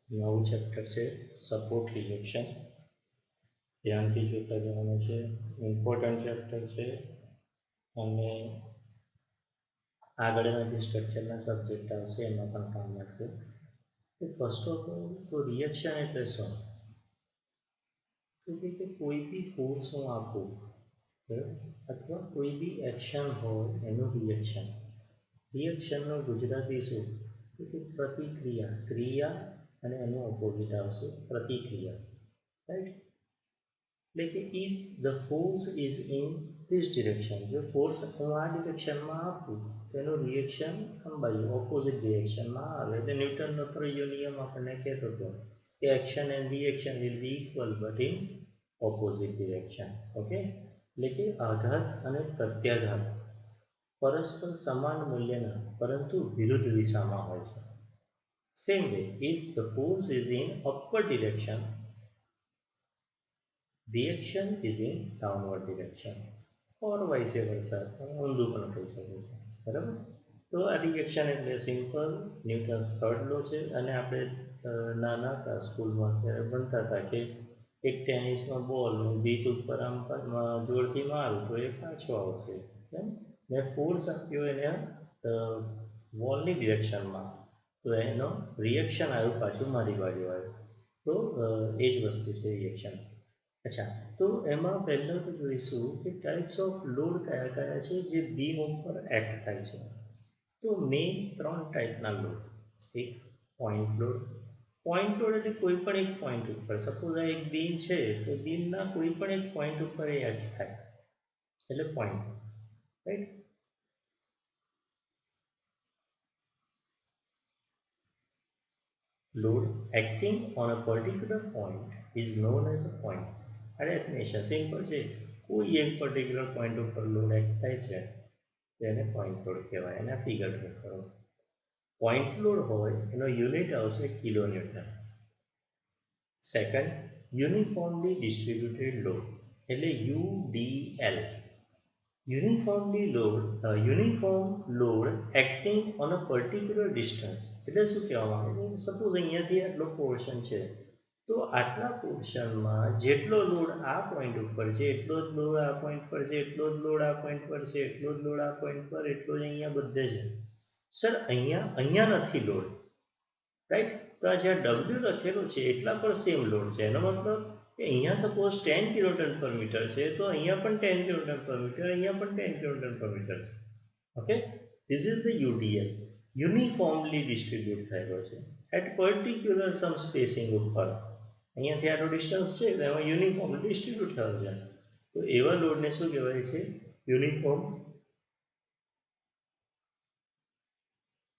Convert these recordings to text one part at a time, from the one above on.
નવું ચેપ્ટર છે support reaction. ધ્યાનથી જોતા જવાનું છે. ઇમ્પોર્ટન્ટ ચેપ્ટર છે અને આગળના જે સ્ટ્રક્ચરના સબ્જેક્ટ આવશે એમાં પણ કામ લાગશે. ફર્સ્ટ ઓફ ઓલ તો રિએક્શન એટલે શું? તો કે કોઈ બી ફોર્સ હું આપું અથવા કોઈ બી એક્શન હોય એનું રિએક્શન. રિએક્શનનો ગુજરાતી શું? તો કે પ્રતિક્રિયા. ક્રિયા અને એનું ઓપોઝિટ આવશે પ્રતિક્રિયા. રાઈટ? એટલે કે if the force is in this direction, જો ફોર્સ હું આ ડિરેક્શનમાં આપું તો એનું રિએક્શન આમ બાજુ ઓપોઝિટ ડિરેક્શનમાં આવે. એટલે ન્યૂટનનો ત્રીજો નિયમ આપણને કહેતો હતો કે action and reaction will be equal but in opposite direction. Okay, એટલે કે આઘાત અને પ્રત્યાઘાત પરસ્પર સમાન મૂલ્યના પરંતુ વિરુદ્ધ દિશામાં હોય છે. Same way, if the force is in upward direction, reaction is in downward direction or vice versa. ઊંધું પણ કહી શકો છો. બરાબર? તો આ રિએક્શન એટલે સિમ્પલ ન્યૂટન્સ થર્ડ લો છે. અને આપણે નાના હતા સ્કૂલમાં ત્યારે ભણતા હતા કે એક ટેનિસનો બોલ બીટ ઉપર આમ જોરથી મારું તો એ પાછો આવશે. મેં ફોર્સ આપ્યો એને બોલની ડિરેક્શનમાં, તો એનો રિએક્શન આવ્યું પાછું મારી બાજુ આવ્યું. તો એ જ વસ્તુ છે રિએક્શન. અચ્છા, તો એમાં પહેલાં તો જોઈશું કે ટાઈપ્સ ઓફ લોડ કયા કયા છે જે બીમ ઉપર એક્ટ થાય છે. તો મેઇન 3 ટાઈપના લોડ. એક પોઈન્ટ લોડ. પોઈન્ટ લોડ એટલે કોઈ પણ એક પોઈન્ટ ઉપર, સપોઝ આ એક બીમ છે તો બીમના કોઈ પણ એક પોઈન્ટ ઉપર એ એક્ટ થાય એટલે point. Right? Load acting on a particular point is known as a point. આ ડેફિનેશન સિમ્પલ છે. કોઈ એક પર્ટિક્યુલર પોઈન્ટ ઉપર લોડ એક્ટ થાય છે તેને પોઈન્ટ લોડ કહેવાય. એના ફિગર ડ્રો કરો. પોઈન્ટ લોડ હોય એનો યુનિટ આવશે kilo newton. Second, uniformly distributed load એટલે UDL. Uniform load acting on a particular distance એટલે શું કહેવામાં આવે છે? સપોઝ અહીંયાથી આટલો પોર્શન છે તો આટલા પોર્શનમાં જેટલો લોડ આ પોઈન્ટ ઉપર છે એટલો જ લોડ આ પોઈન્ટ પર છે, એટલો જ લોડ આ પોઈન્ટ પર છે, એટલો જ લોડ આ પોઈન્ટ પર, એટલો જ અહીંયા બધે છે. સર અહીંયા નથી લોડ. રાઈટ? તો આ જ્યાં W લખેલો છે એટલા પર સેમ લોડ છે. એનો મતલબ કે અહીંયા સપોઝ 10 કિલોન્યુટન પર મીટર છે તો અહીંયા પણ 10 કિલોન્યુટન પર મીટર, અહીંયા પણ 10 કિલોન્યુટન પર મીટર છે. Okay, this is the UDL. Uniformly distribute થયેલો છે એટ પર્ટિક્યુલર સમ સ્પેસિંગ ઉપર. અહીંયાથી આટલો ડિસ્ટન્સ છે તો એમાં યુનિફોર્મલી ડિસ્ટ્રીબ્યુટ થયેલો છે. તો એવા લોડને શું કહેવાય છે?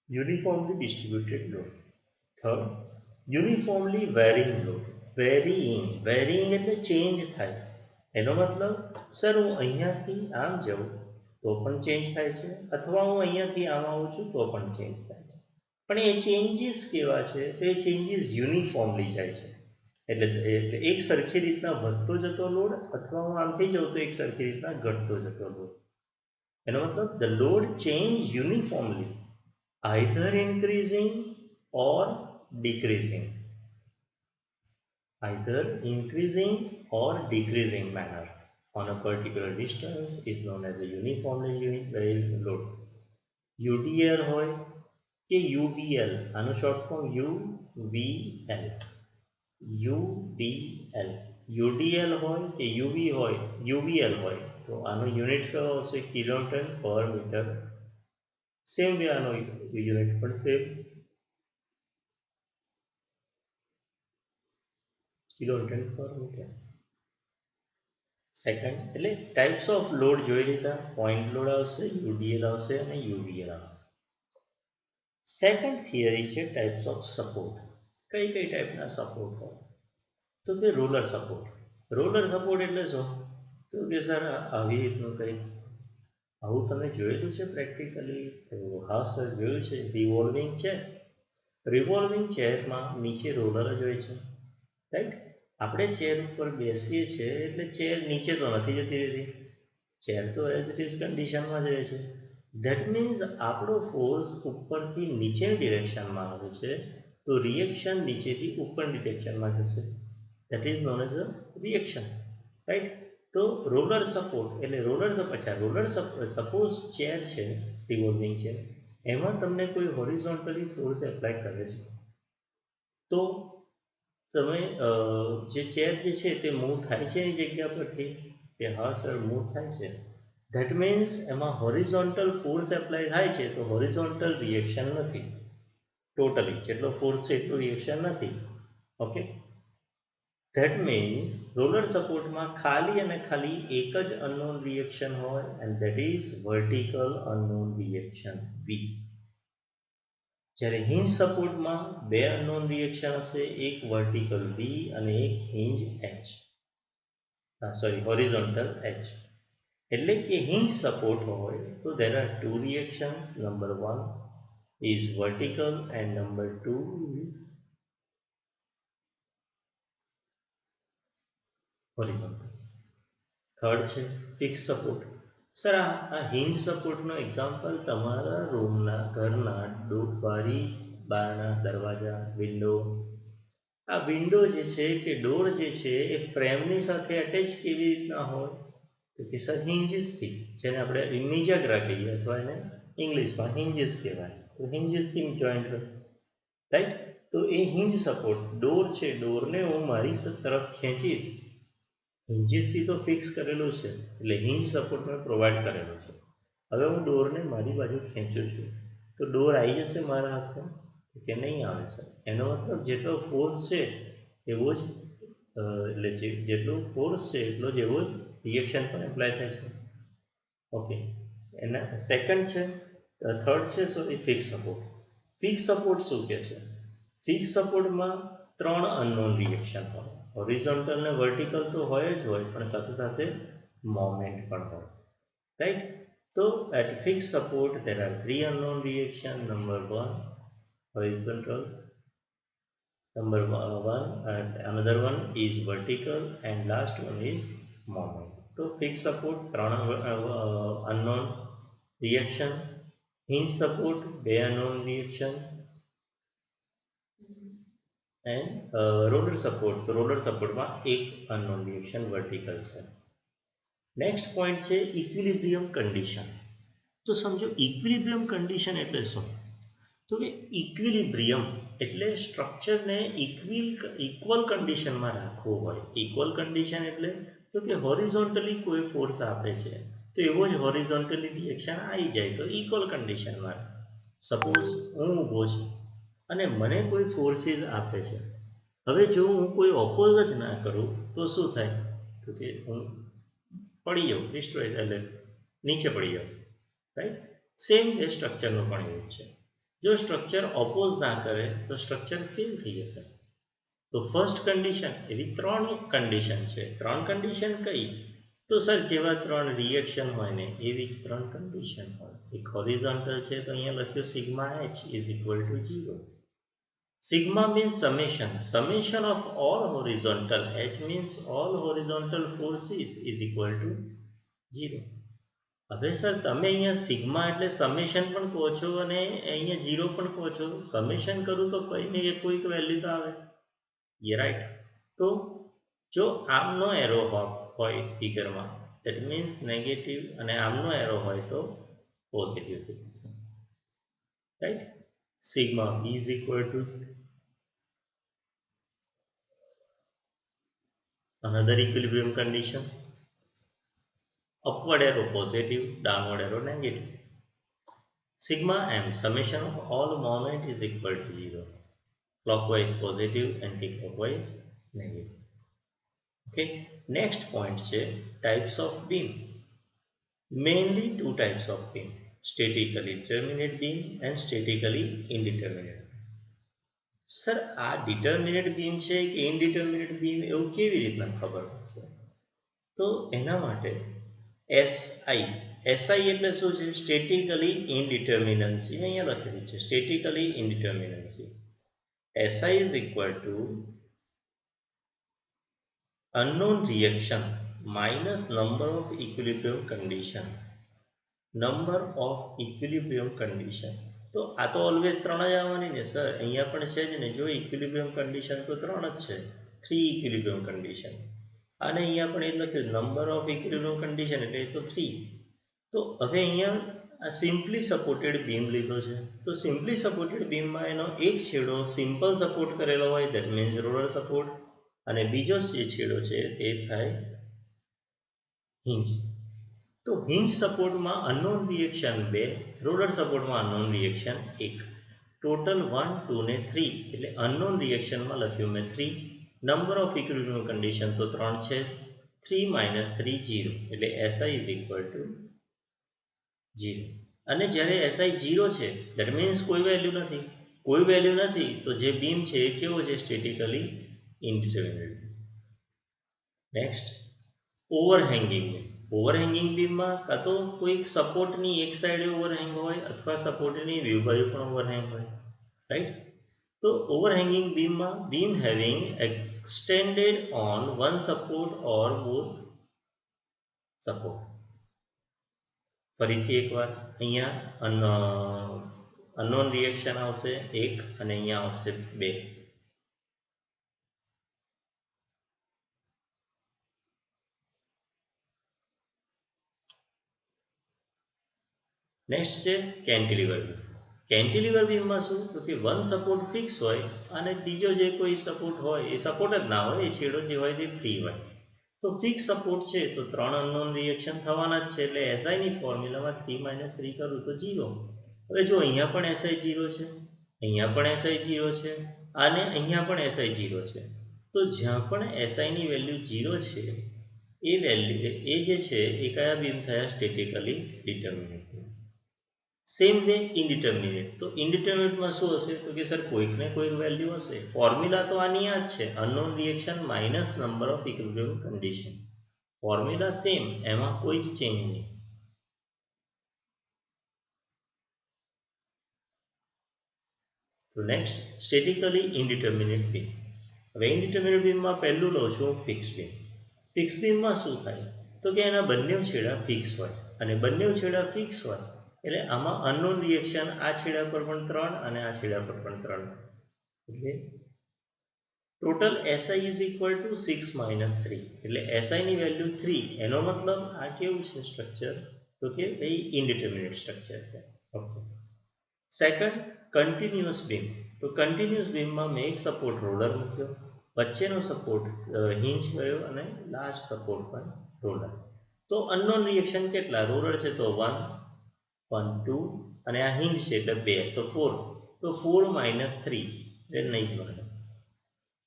Uniformly distributed load. Third, uniformly varying load. Varying એટલે ચેન્જ થાય. એનો મતલબ સર હું અહીંયાથી આમ જાઉં તો પણ ચેન્જ થાય છે, અથવા હું અહીંયાથી આમ આવું છું તો પણ ચેન્જ થાય છે. પણ એ ચેન્જીસ કેવા છે? તો એ ચેન્જીસ યુનિફોર્મલી જાય છે. એટલે એક સરખી રીતના વધતો જતો લોડ, અથવા હું આમથી જાઉં તો એક સરખી રીતના ઘટતો જતો લોડ. એનો મતલબ the load change uniformly either increasing or decreasing manner on a particular distance is known as a uniformly variable load. UDL હોય કે UVL, આનું શોર્ટ ફોર્મ UVL. UDL હોય કે UVL હોય તો આનો યુનિટ કયો આવશે? કિલોન્યુટન પર મીટર. સેમ વે આનો યુનિટ પણ સેમ, કિલોન્યુટન પર મીટર. સેકન્ડ, એટલે ટાઈપ્સ ઓફ લોડ જોઈ લીધા. પોઈન્ટ લોડ આવશે, UDL આવશે અને UVL આવશે. સેકન્ડ થિયરી છે ટાઈપ્સ ઓફ સપોર્ટ. કઈ ટાઈપના સપોર્ટ હોય? તો કે રોલર સપોર્ટ. રોલર સપોર્ટ એટલે શું? તો કે સર આવી રીતનું કંઈક આવું તમે જોયેલું છે પ્રેક્ટિકલી? તો હા સર જોયું છે. રિવોલ્વિંગ ચેરમાં નીચે રોલર જ હોય છે. રાઈટ? આપણે ચેર ઉપર બેસીએ છીએ એટલે ચેર નીચે તો નથી જતી રહેતી. ચેર તો એઝ ઇટ ઇઝ કન્ડિશનમાં જ રહે છે. ધેટ મીન્સ આપણો ફોર્સ ઉપરથી નીચેની ડિરેક્શનમાં આવે છે તો રિએક્શન નીચેથી ઉપરની ડિરેક્શનમાં જશે. That is known as a reaction, right. તો રોલર સપોર્ટ એટલે રોલર સપોઝ ચેર છે, રિવોલ્વિંગ ચેર, એમાં તમને કોઈ હોરિઝોન્ટલી ફોર્સ એપ્લાય કરે છે, તો તમે જે ચેર જે છે તે મૂવ થાય છે એની જગ્યા પરથી, કે હા સર મૂવ થાય છે, ધેટ મીન્સ એમાં હોરિઝોન્ટલ ફોર્સ એપ્લાય થાય છે, તો હોરિઝોન્ટલ રિએક્શન નથી. ટોટલી જેટલો ફોર્સ છે એટલું રિએક્શન નથી. ઓકે, ધેટ મીન્સ રોલર સપોર્ટમાં ખાલી અને ખાલી એક જ અનનોન રિએક્શન હોય, and that is vertical unknown reaction V. જ્યારે હિન્જ સપોર્ટમાં બે અનનોન રિએક્શન હશે, એક વર્ટિકલ વી અને એક હિન્જ એચ, હોરિઝોન્ટલ એચ. એટલે કે હિન્જ સપોર્ટ હોય તો there are two reactions. Number one is vertical and number two is horizontal. Third છે ફિક્સ સપોર્ટ. સર આ હિન્જ સપોર્ટનો એક્ઝામ્પલ તમારા રૂમના ઘરના બારી, બારણા, દરવાજા, વિન્ડો. આ વિન્ડો જે છે કે ડોર જે છે એ ફ્રેમની સાથે અટેચ કેવી રીતના હોય, તો કે સર હિન્જીસથી, જેને આપણે નિજાગરા કહીએ અથવા એને ઇંગ્લિશમાં હિન્જીસ કહેવાય, તો હિન્જીસથી જોઈન્ટ હોય, રાઈટ. તો એ હિન્જ સપોર્ટ ડોર છે, ડોરને હું મારી તરફ ખેંચીશ, હિન્જીસથી તો ફિક્સ કરેલું છે એટલે હિન્જ સપોર્ટ મેં પ્રોવાઈડ કરેલો છે. હવે હું ડોરને મારી બાજુ ખેંચું છું તો ડોર આવી જશે મારા હાથમાં કે નહીં આવે સર? એનો મતલબ જેટલો ફોર્સ છે એવો જ એટલે જેટલો ફોર્સ છે એટલો જ એવો જ રિએક્શન પણ એપ્લાય થાય છે. ઓકે, એના સેકન્ડ છે, થર્ડ છે sorry fix support. Fix support શું કહે છે? ફિક્સ સપોર્ટમાં ત્રણ અનનોન રિએક્શન હોય, હોરિઝોન્ટલ ને વર્ટિકલ તો હોય જ હોય, પણ સાથે સાથે મોમેન્ટ પણ હોય, રાઈટ. તો at fixed support there are three unknown reaction. Number one horizontal, number one and another one is vertical, and last one is moment. તો fixed support ત્રણ unknown reaction, hinge support બે unknown reaction, and roller support, તો roller સપોર્ટમાં એક unknown reaction vertical છે. Next point છે equilibrium condition. તો સમજો equilibrium condition એટલે શું? તો કે ઇક્વિલિબ્રિયમ એટલે સ્ટ્રક્ચરને ઇક્વલ કન્ડિશનમાં રાખવું હોય. ઇક્વલ કન્ડિશન એટલે તો કે હોરિઝોન્ટલી કોઈ ફોર્સ આપે છે તો એવો જ હોરિઝોન્ટલી રિએક્શન આવી જાય તો ઇક્વલ કન્ડિશનમાં. સપોઝ હું ઊભો છું અને મને કોઈ ફોર્સીસ આપે છે, હવે જો હું કોઈ ઓપોઝ જ ના કરું તો શું થાય? તો કે હું પડી જાઉં, ડિસ્ટ્રોય એટલે નીચે પડી જાઉં, રાઈટ. સેમ એ સ્ટ્રક્ચરનું પણ એવું છે. જો સ્ટ્રક્ચર ઓપોઝ ના કરે તો સ્ટ્રક્ચર ફેલ થઈ જશે. તો ફર્સ્ટ કન્ડિશન એવી ત્રણ કન્ડિશન છે. ત્રણ કન્ડિશન કઈ? તો સર જેવા ત્રણ રિએક્શન હોય ને એવી જ ત્રણ કન્ડિશન હોય. એક હોરિઝોન્ટલ છે તો અહીંયા લખ્યું sigma H is equal to 0. Sigma means summation of all horizontal, H means all horizontal forces is equal to 0. હવે સર તમે અહીંયા સિગ્મા એટલે સમેશન પણ કહો છો અને અહીંયા 0 પણ કહો છો. સમેશન કરું તો કઈ ને કોઈક વેલ્યુ તો આવે, યે રાઈટ. તો જો આમનો એરો હોય ફિગરમાં ધેટ મીન્સ નેગેટિવ અને આમનો એરો હોય તો પોઝિટિવ થઈ જશે, right. Sigma B is equal to another equilibrium condition. Upward arrow positive, downward arrow negative. Sigma M, summation of all moment is equal to 0. Clockwise positive, anti-clockwise negative. Okay. Next point છે types of beam. Mainly two types of beam. Statically determinate beam and statically indeterminate. Sir આ ડિટર્મિનેટ beam છે કે ઇનડિટર્મિનેટ beam એવું કેવી રીતના ખબર પડશે? તો એના માટે એસઆઈ એટલે શું છે? Statically indeterminancy. અહીંયા લખેલું છે statically indeterminancy. SI is equal to unknown reaction minus number of equilibrium condition. Number of equilibrium condition તો આ તો ઓલવેઝ 3 જ આવવાની ને સર, અહીંયા પણ છે જ ને, જો ઇક્વિલિબ્રિયમ કન્ડિશન તો 3 જ છે, 3 ઇક્વિલિબ્રિયમ કન્ડિશન. અને અહીંયા પણ એ લખ્યું નંબર ઓફ ઇક્વિલિબ્રિયમ કન્ડિશન એટલે એ તો 3. તો હવે અહીંયા આ સિમ્પલી સપોર્ટેડ બીમ લીધો છે, તો સિમ્પલી સપોર્ટેડ બીમમાં એનો એક છેડો સિમ્પલ સપોર્ટ કરેલો હોય, દેટ મીન્સ રોલર સપોર્ટ, અને બીજો જે છેડો છે એ થાય હિંજ. તો હિંજ સપોર્ટમાં અનનોન રિએક્શન 2, રોલર સપોર્ટમાં અનનોન રિએક્શન 1. ટોટલ 1, 2 ને 3, એટલે અનનોન રિએક્શનમાં લખ્યું મેં 3. નંબર ઓફ ઇક્વિલિબ્રિયમ કન્ડિશન તો 3 છે, 3 - 3 0, એટલે SI ઇઝ ઇક્વલ ટુ 0. અને જ્યારે SI 0 છે, દેટ મીન્સ કોઈ વેલ્યુ નથી. કોઈ વેલ્યુ નથી તો જે બીમ છે એ કેવો છે? સ્ટેટિકલી ઇન્ડિટરમિનેટ. નેક્સ્ટ, ઓવરહેંગિંગ. ઓવરહેંગિંગ બીમમાં કાં તો કોઈક સપોર્ટની એક સાઈડે ઓવરહેંગ હોય અથવા સપોર્ટની વ્યૂ બાજુ પણ ઓવરહેંગ હોય, રાઈટ? તો ઓવરહેંગિંગ બીમમાં beam having extended on one support or both support. ફરીથી એકવાર અહીંયા અનનોન રિએક્શન આવશે 1 અને અહીંયા આવશે 2. નેક્સ્ટ છે કેન્ટિલીવર બીમ. કેન્ટિલીવર બીમમાં શું? તો કે વન સપોર્ટ ફિક્સ હોય અને બીજો જે કોઈ સપોર્ટ હોય એ સપોર્ટ જ ના હોય, એ છેડો જે હોય તે ફ્રી હોય. તો ફિક્સ સપોર્ટ છે તો 3 અનનોન રિએક્શન થવાના જ છે, એટલે SI ની ફોર્મ્યુલામાં 3 - 3 કરું તો 0. હવે જો અહીંયા પણ SI 0 છે, અહીંયા પણ SI 0 છે અને અહીંયા પણ SI 0 છે, તો જ્યાં પણ SI ની વેલ્યુ 0 છે એ વેલ્યુ એ જે છે એ કયા બીમ થયા? Statically determinate. Same way indeterminate. તો ઇન્ડિટર્મિનેટમાં શું હશે? તો કે સર કોઈક ને કોઈક વેલ્યુ હશે. ફોર્મ્યુલા તો આની આ જ છે, unknown reaction minus number of equilibrium condition. Formula same, એમાં કોઈ જ ચેન્જ નહીં. તો નેક્સ્ટ, સ્ટેટિકલી ઇન્ડિટર્મિનેટ બીમ. હવે ઇન્ડિટર્મિનેટ બીમમાં પહેલું લઉં છું ફિક્સ બીમ. ફિક્સ બીમમાં શું થાય? તો કે એના બંને છેડા ફિક્સ હોય, અને બંને છેડા ફિક્સ હોય એટલે આમાં અનનોન રિએક્શન આ છેડા પર પણ 3 અને આ છેડા પર પણ 3, એટલે total SI is equal two 6 - 3, એટલે SI ની વેલ્યુ 3. એનો મતલબ આ કેવું છે સ્ટ્રક્ચર? તો કે ભાઈ ઇન્ડિટર્મિનેટ સ્ટ્રક્ચર છે. ઓકે. Second, continuous beam. તો કન્ટિન્યુઅસ બીમમાં મેં એક સપોર્ટ રોલર મૂક્યો, વચ્ચેનો સપોર્ટ હિંજ ગયો અને લાસ્ટ સપોર્ટ પણ રોલર. તો અનનોન રિએક્શન કેટલા? રોલર છે તો 1, 1, 2 અને આ હિંજ છે એટલે 2, તો 4. તો 4 - 3 એટલે નહીં જ મળે,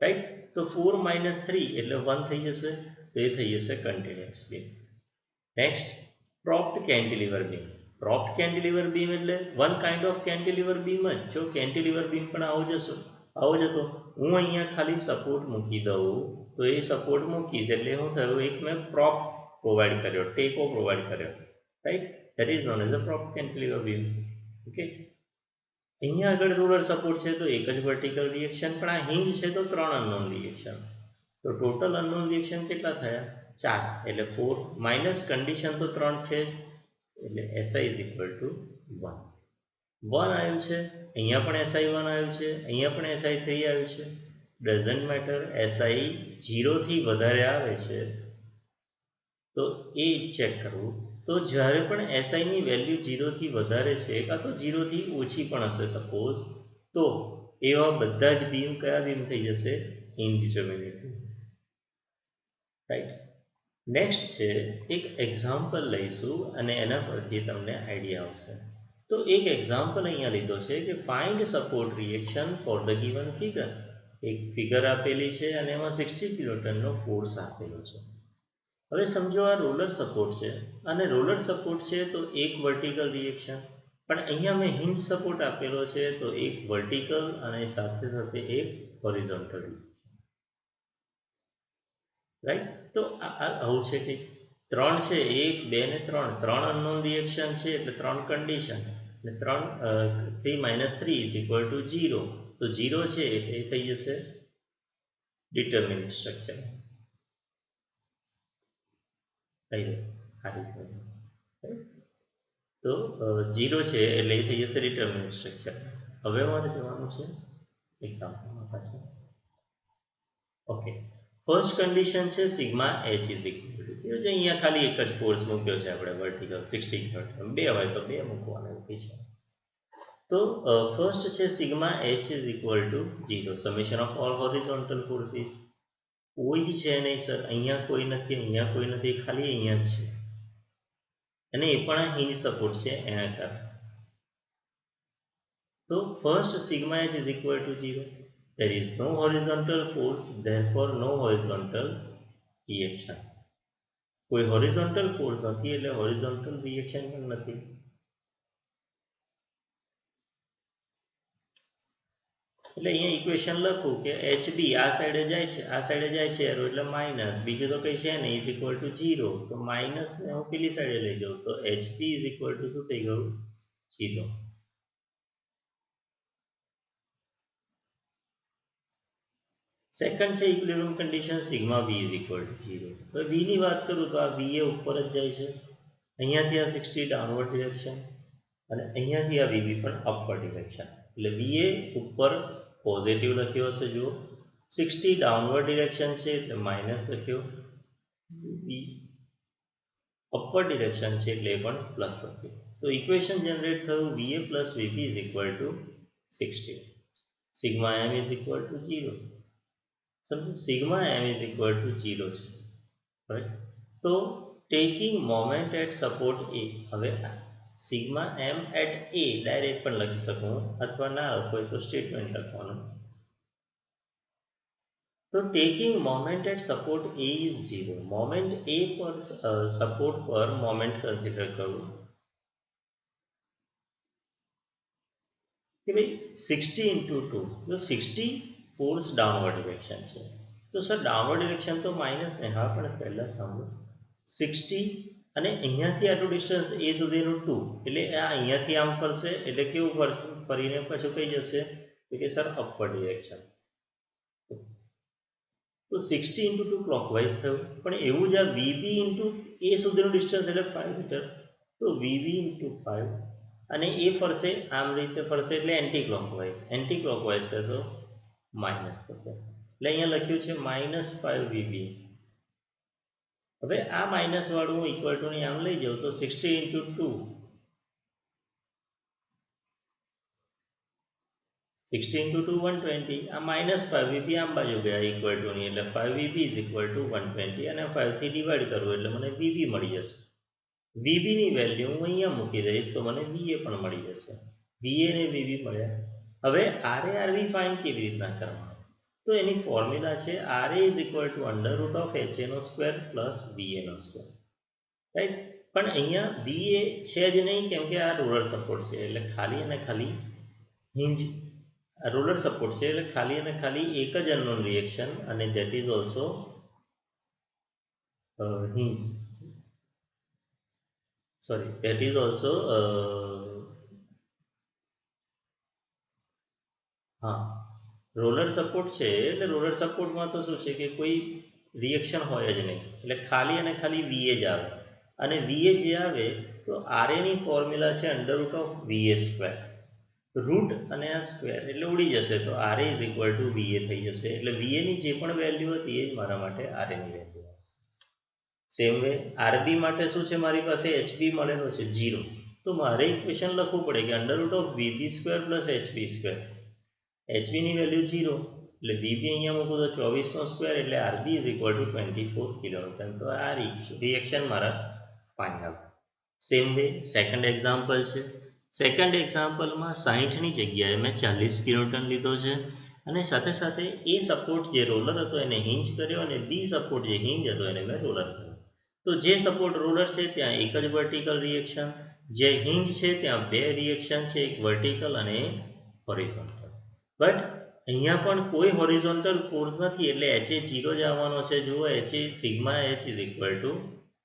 રાઈટ? તો 4 - 3 એટલે 1 થઈ જશે, તો એ થઈ જશે continuous beam. Next, propped cantilever beam. Propped cantilever beam એટલે one kind of cantilever beam જ. જો કેન્ટિલીવર બીમ પણ આવો જતો હું અહીંયા ખાલી સપોર્ટ મૂકી દઉં, તો એ સપોર્ટ મૂકીશ એટલે શું થયું? એક મેં પ્રોપ પ્રોવાઈડ કર્યો, ટેકો પ્રોવાઈડ કર્યો, right? That is known as a propped cantilever beam. Okay. અહીંયા આગળ રોલર સપોર્ટ છે તો એક જ વર્ટિકલ રિએક્શન, પણ આ હિંજ છે તો 3 અનનોન રિએક્શન. તો ટોટલ અનનોન રિએક્શન કેટલા થયા? 4, એટલે 4 માઇનસ કન્ડિશન તો 3 છે જ, એટલે SI ઇઝ ઇક્વલ ટુ 1. 1 આવ્યું છે, અહીંયા પણ SI 1 આવ્યું છે, અહીંયા પણ SI 3 આવ્યું છે. ડઝન્ટ મેટર, SI 0 થી વધારે આવે છે તો એ ચેક કરવું. તો જ્યારે પણ SI ની વેલ્યુ 0 થી વધારે છે કાં તો 0 થી ઓછી પણ હશે સપોઝ, તો એવા બધા જ બીમ કયા બીમ થઈ જશે? ઇન્ડિટર્મિનેટ. રાઈટ? નેક્સ્ટ છે એક એક્ઝામ્પલ લઈશું અને એના પરથી તમને આઈડિયા આવશે. તો એક એક્ઝામ્પલ અહીંયા લીધો છે કે find support reaction for the given figure. એક ફિગર આપેલી છે અને એમાં 60 કિલોટનનો ફોર્સ આપેલો છે. હવે સમજો આ રોલર સપોર્ટ છે અને રોલર સપોર્ટ છે તો એક વર્ટિકલ રિએક્શન, પણ અહીંયા મેં હિંજ સપોર્ટ આપેલો છે તો એક વર્ટિકલ અને સાથે સાથે એક હોરિઝોન્ટલ રિએક્શન, રાઈટ? તો આવું છે કે 3 છે, 1, 2 ને 3, 3 અનનોન રિએક્શન છે એટલે 3 કન્ડિશન, એટલે 3 - 3 ઇઝ ઇક્વલ ટુ 0. તો 0 છે એટલે એ થઈ જશે ડિટર્મિનેટ સ્ટ્રક્ચર. થઈ ગયું આ રીતે. તો 0 છે એટલે એ થઈ જશે ડિટર્મિનન્ટ સ્ટ્રક્ચર. હવે અમારે જવાનું છે એક્ઝામ્પલમાં પાછળ. ઓકે, ફર્સ્ટ કન્ડિશન છે sigma H is equal two, અહીંયા ખાલી એક જ ફોર્સ મૂક્યો છે આપણે વર્ટિકલ 60 ન્યૂટન, 2 હોય તો 2 મૂકવાના એવું છે. તો ફર્સ્ટ છે sigma H is equal to 0 summation of all horizontal forces. કોઈ જ છે નહીં સર, અહીંયા કોઈ નથી, અહીંયા કોઈ નથી, ખાલી અહીંયા જ છે, અને એ પણ આ હિંજ સપોર્ટ છે એના કારણે. તો first sigma H is equal to 0. There is no horizontal force, therefore no horizontal reaction. કોઈ હોરિઝોન્ટલ ફોર્સ નથી એટલે હોરિઝોન્ટલ રિએક્શન પણ નથી. એટલે અહીંયા ઇક્વેશન લખું કે HB આ સાઈડે જાય છે, આ સાઈડે જાય છે એરો એટલે માઇનસ, બીજું તો કંઈ છે નહીં, ઇઝ ઇક્વલ ટુ 0. તો માઇનસને હું પેલી સાઈડે લઈ જાઉં તો HB ઇઝ ઇક્વલ ટુ શું થઈ ગયું? 0. સેકન્ડ છે equilibrium condition sigma V is equal to 0. હવે V ની વાત કરું તો આ V એ ઉપર જ જાય છે, અહીંયાથી આ 60 ડાઉનવર્ડ ડિરેક્શન, અને અહીંયાથી આ VB પણ અપવર્ડ ડિરેક્શન. એટલે V એ ઉપર પોઝિટિવ લખ્યો હશે, જુઓ 60 ડાઉનવર્ડ ડિરેક્શન છે એટલે માઇનસ લખ્યો, V અપવર્ડ ડિરેક્શન છે એટલે પણ પ્લસ લખ્યો. તો ઇક્વેશન જનરેટ થયું VA plus VB is equal to 60. Sigma M is equal to 0. સમજો sigma M is equal to 0 છે, રાઈટ. તો taking moment at support A, હવે sigma M at A direct પણ લખી શકું, અથવા ના હોય તો સ્ટેટમેન્ટ લખવાનું. તો taking moment at support A is 0. Moment A પર સપોર્ટ પર મોમેન્ટ કન્સિડર કરું કે ભાઈ 60 ઇન્ટુ 2, જો 60 ફોર્સ ડાઉનવર્ડ ડિરેક્શન છે તો સર ડાઉનવર્ડ ડિરેક્શન તો માઇનસ ને, હા પણ પહેલાં સાંભળો 60 અને અહીંયાથી આટલું ડિસ્ટન્સ એ સુધીનું 2 એટલે આ અહીંયાથી આમ ફરશે એટલે કેવું ફરીને પાછું કઈ જશે તો કે સર અપવર્ડ ડિરેક્શન. તો 60 ઇન્ટુ 2 ક્લોકવાઇઝ થયું, પણ એવું જ આ VB ઇન્ટુ એ સુધીનું ડિસ્ટન્સ એટલે 5 મીટર, તો VB ઇન્ટુ 5 અને એ ફરશે આમ રીતે ફરશે એટલે એન્ટી ક્લોકવાઇઝ છે તો માઇનસ થશે, એટલે અહીંયા લખ્યું છે -5 VB. હવે આ માઇનસ વાળું હું ઇક્વલ ટુ ની આમ લઈ જાઉં તો 60 ઇન્ટુ 2 60 ઇન્ટુ 2 120, આ -5 VB આમ બાજુ ગયા ઇક્વલ ટુ ની, એટલે 5 VB ઇઝ ઇક્વલ ટુ 120 અને 5 થી ડિવાઈડ કરવું એટલે મને VB મળી જશે. VB ની વેલ્યુ હું અહીંયા મૂકી દઈશ તો મને VA પણ મળી જશે. VA ને VB મળ્યા. હવે RA RB ફાઇન્ડ કેવી રીતના કરવાનું? તો એની ફોર્મ્યુલા છે RA is equal to under root of HA નો સ્ક્વેર પ્લસ VA નો સ્ક્વેર, રાઈટ. પણ અહીંયા VA છે જ નહીં, કેમ કે આ રોલર સપોર્ટ છે એટલે ખાલી અને ખાલી હિંજ, રોલર સપોર્ટ છે એટલે ખાલી અને ખાલી એક જ અનનોન રિએક્શન, અને that is also hinge, sorry that is also હા રોલર સપોર્ટ છે એટલે રોલર સપોર્ટમાં તો શું છે કે કોઈ રિએક્શન હોય જ નહીં, એટલે ખાલી અને ખાલી VA જ આવે, અને VA જે આવે તો RA ની ફોર્મ્યુલા છે under root of VA square, root અને આ સ્ક્વેર એટલે ઉડી જશે તો RA is equal to VA થઈ જશે, એટલે VA ની જે પણ વેલ્યુ હતી એ જ મારા માટે RA ની વેલ્યુ આવશે. સેમ વે RB માટે શું છે, મારી પાસે HB મળેલો છે 0, તો મારે ઇક્વેશન લખવું પડે કે under root of VB square plus HB square, HB ની વેલ્યુ 0 એટલે VB અહીંયા મૂકું તો 24 નો સ્ક્વેર એટલે RB is equal to 24 kilonewton. તો આ રિએક્શન મારા final. Same way second example છે. સેકન્ડ એક્ઝામ્પલમાં 60 ની જગ્યાએ મેં 40 કિલોન્યુટન લીધો છે, અને સાથે સાથે એ સપોર્ટ જે રોલર હતો એને હિંજ કર્યો, અને બી સપોર્ટ જે હિંજ હતો એને મેં રોલર કર્યો. તો જે સપોર્ટ રોલર છે ત્યાં એક જ વર્ટિકલ રિએક્શન, જે હિંજ છે ત્યાં બે રિએક્શન છે, એક વર્ટિકલ અને એક હોરિઝોન્ટલ. બટ અહીંયા પણ કોઈ હોરિઝોન્ટલ ફોર્સ નથી એટલે HA 0 જ આવવાનો છે. જુઓ HA sigma H is equal to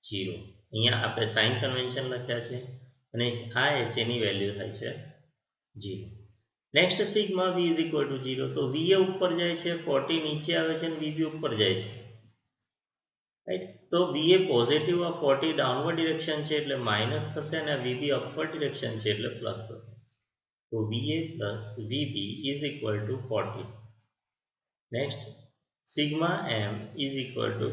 0, અહીંયા આપણે સાઇન કન્વેન્શન લખ્યા છે અને આ HA ની વેલ્યુ થાય છે 0. Next sigma V is equal to 0, તો VA ઉપર જાય છે, 40 નીચે આવે છે અને VB ઉપર જાય છે, રાઈટ. તો VA positive of 40 downward direction છે એટલે માઇનસ થશે અને VB અપવર્ડ ડિરેક્શન છે એટલે પ્લસ થશે. તો VA plus VB is equal two 40. Next sigma m is equal to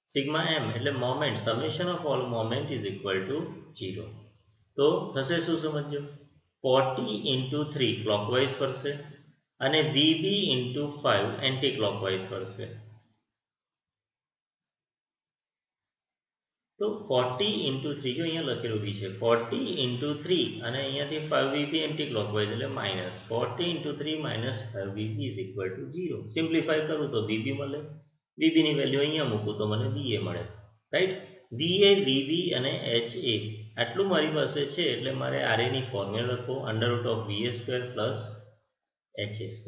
sigma m એટલે moment summation of all moment is equal to 0. તો થશે શું સમજો, 40 ઇન્ટુ 3 ક્લોકવાઇઝ ફરશે અને VB ઇન્ટુ 5 એન્ટી ક્લોકવાઇઝ ફરશે. તો 40 ઇન્ટુ 3 જો અહીંયા લખેલું બી છે 40 ઇન્ટુ 3 અને અહીંયાથી 5VB એન્ટી ક્લોકવાઇઝ એટલે minus 40 into 3 minus 5VB is equal to 0. Simplify કરું તો VB મળે, VB ની વેલ્યુ અહીંયા મૂકું તો મને VA મળે, રાઈટ. VA, VB અને HA આટલું મારી પાસે છે એટલે મારે RA ની ફોર્મ્યુલા લખો √VA² પ્લસ HA².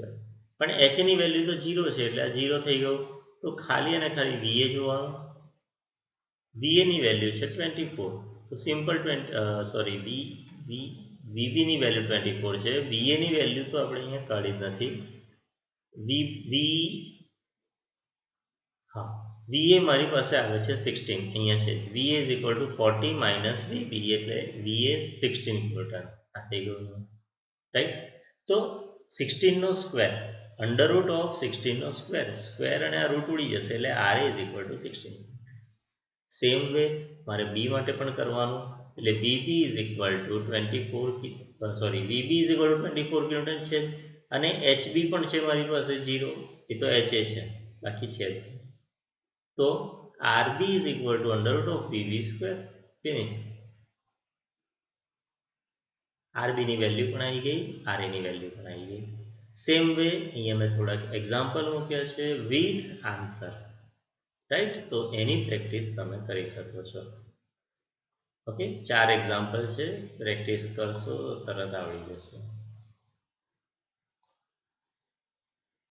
પણ H ની વેલ્યુ તો 0 છે એટલે આ 0 થઈ ગયું. તો ખાલી અને ખાલી VA જોવાનું. VA ની વેલ્યુ છે 24. તો સિમ્પલ VB ની વેલ્યુ 24 છે. VA ની વેલ્યુ તો આપણે અહીંયા કાઢી જ નથી. VA મારી પાસે આવે છે 16 અહીંયા છે. VA is equal two 40 minus VB એટલે VA 16 કિલોન્યુટન આ થઈ ગયું, રાઈટ. તો 16 નો સ્ક્વેર √16 નો સ્ક્વેર અને આ રૂટ ઉડી જશે એટલે RA is equal to 16. Same way મારે બી માટે પણ કરવાનું એટલે VB is equal to 24 kilonewton છે અને HB પણ છે મારી પાસે 0, એ તો HA છે બાકી છે. તો RB is equal two √VB². Finish. RB ની વેલ્યુ પણ આવી ગઈ, RA ની વેલ્યુ પણ આવી ગઈ. સેમ વે અહીંયા મેં થોડાક એક્ઝામ્પલ મૂક્યા છે વિથ આન્સર, રાઈટ. તો એની પ્રેક્ટિસ તમે કરી શકો છો. ઓકે, 4 એક્ઝામ્પલ છે, પ્રેક્ટિસ કરશો તરત આવડી જશે.